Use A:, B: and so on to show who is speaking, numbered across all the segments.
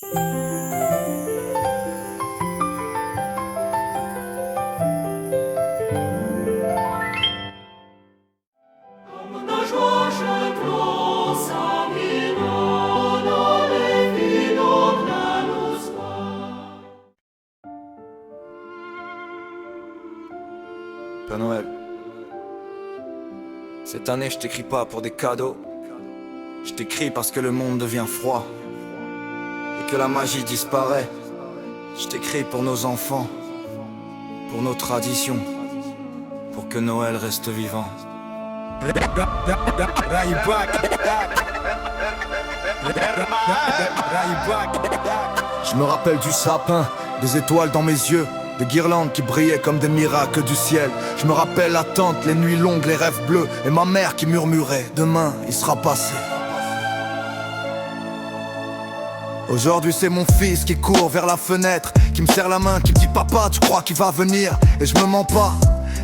A: Père Noël, cette année je t'écris pas pour des cadeaux. Je t'écris parce que le monde devient froid et que la magie disparaît. Je t'écris pour nos enfants, pour nos traditions, pour que Noël reste vivant. Je me rappelle du sapin, des étoiles dans mes yeux, des guirlandes qui brillaient comme des miracles du ciel. Je me rappelle la tente, les nuits longues, les rêves bleus, et ma mère qui murmurait: demain il sera passé. Aujourd'hui c'est mon fils qui court vers la fenêtre, qui me serre la main, qui me dit: papa, tu crois qu'il va venir? Et je me mens pas,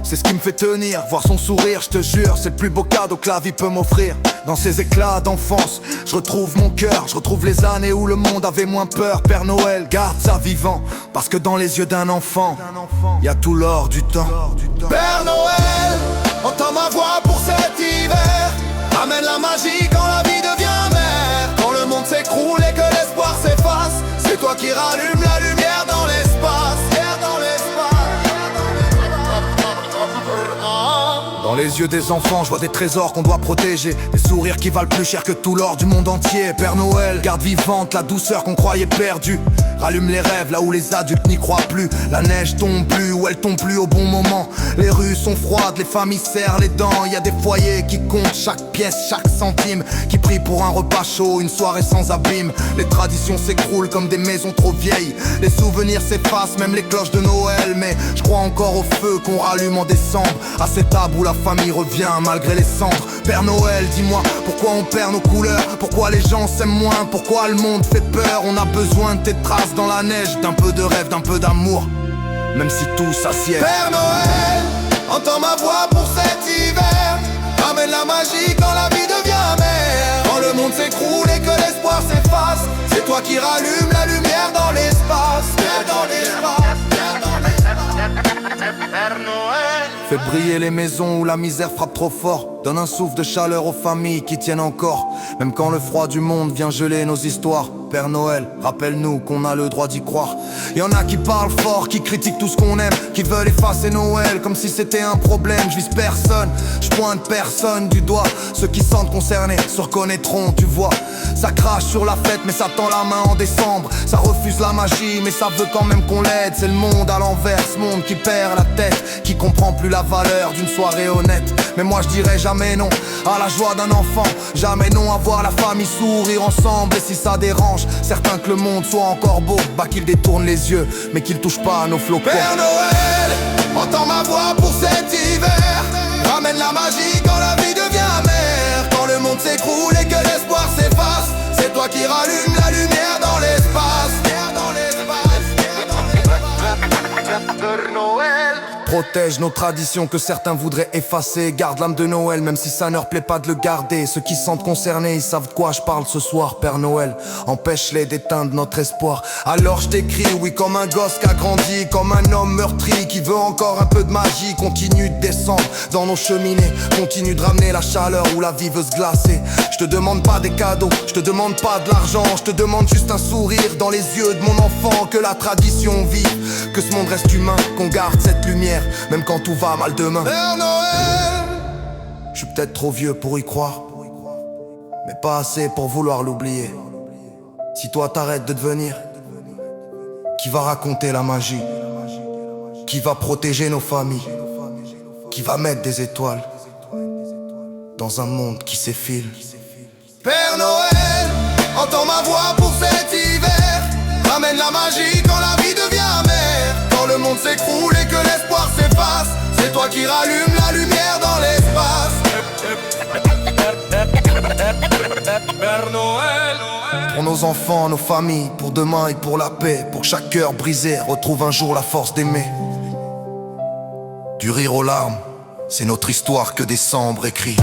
A: c'est ce qui me fait tenir. Voir son sourire, je te jure, c'est le plus beau cadeau que la vie peut m'offrir. Dans ces éclats d'enfance, je retrouve mon cœur, je retrouve les années où le monde avait moins peur. Père Noël, garde ça vivant, parce que dans les yeux d'un enfant, y a tout l'or du temps.
B: Père Noël, entends ma voix pour cet hiver. Amène la magie quand la vie devient mère. Quand le monde s'écroule et que l'espoir s'efface, c'est toi qui rallumes la lumière dans l'espace.
A: Dans les yeux des enfants, je vois des trésors qu'on doit protéger, des sourires qui valent plus cher que tout l'or du monde entier. Père Noël, garde vivante la douceur qu'on croyait perdue. Rallume les rêves là où les adultes n'y croient plus. La neige tombe plus ou elle tombe plus au bon moment. Les rues sont froides, les familles serrent les dents. Il y a des foyers qui comptent chaque pièce, chaque centime, qui prient pour un repas chaud, une soirée sans abîme. Les traditions s'écroulent comme des maisons trop vieilles. Les souvenirs s'effacent, même les cloches de Noël. Mais je crois encore au feu qu'on rallume en décembre, à cette table où la famille revient malgré les cendres. Père Noël, dis-moi pourquoi on perd nos couleurs, pourquoi les gens s'aiment moins, pourquoi le monde fait peur. On a besoin de tes traces dans la neige, d'un peu de rêve, d'un peu d'amour, même si tout s'assied.
B: Père Noël, entends ma voix pour cet hiver. Ramène la magie quand la vie devient mère. Quand le monde s'écroule et que l'espoir s'efface, c'est toi qui rallumes la lumière dans l'espace. Père Noël,
A: fais briller les maisons où la misère frappe trop fort. Donne un souffle de chaleur aux familles qui tiennent encore, même quand le froid du monde vient geler nos histoires. Père Noël, rappelle-nous qu'on a le droit d'y croire. Y'en a qui parlent fort, qui critiquent tout ce qu'on aime, qui veulent effacer Noël comme si c'était un problème. Je vise personne, je pointe personne du doigt. Ceux qui se sentent concernés se reconnaîtront, tu vois. Ça crache sur la fête mais ça tend la main en décembre. Ça refuse la magie mais ça veut quand même qu'on l'aide. C'est le monde à l'envers, ce monde qui perd la tête, qui comprend plus la valeur d'une soirée honnête. Mais moi je dirais jamais non à la joie d'un enfant, jamais non à voir la famille sourire ensemble. Et si ça dérange certains que le monde soit encore beau, bah qu'ils détournent les yeux mais qu'ils touchent pas à nos flocons.
B: Père Noël, entends ma voix pour cet hiver. Ramène la magie quand la vie devient mère. Quand le monde s'écroule et que l'espoir s'efface, c'est toi qui rallumes la lumière dans l'espace. Père Noël,
A: protège nos traditions que certains voudraient effacer. Garde l'âme de Noël même si ça ne leur plaît pas de le garder. Ceux qui se sentent concernés, ils savent de quoi je parle ce soir. Père Noël, empêche-les d'éteindre notre espoir. Alors je t'écris, oui, comme un gosse qui a grandi, comme un homme meurtri qui veut encore un peu de magie. Continue de descendre dans nos cheminées, continue de ramener la chaleur où la vie veut se glacer. Je te demande pas des cadeaux, je te demande pas de l'argent, je te demande juste un sourire dans les yeux de mon enfant. Que la tradition vive, que ce monde reste humain, qu'on garde cette lumière même quand tout va mal demain.
B: Père Noël,
A: je suis peut-être trop vieux pour y croire, mais pas assez pour vouloir l'oublier. Si toi t'arrêtes de devenir, qui va raconter la magie? Qui va protéger nos familles? Qui va mettre des étoiles dans un monde qui s'effile?
B: Père Noël, entends ma voix pour cet hiver. Ramène la magie quand la vie devient mère. Quand le monde s'écroule et que l'espoir s'efface, c'est toi qui rallumes la lumière dans l'espace. Père Noël,
A: pour nos enfants, nos familles, pour demain et pour la paix, pour chaque cœur brisé retrouve un jour la force d'aimer. Du rire aux larmes, c'est notre histoire que décembre écrit.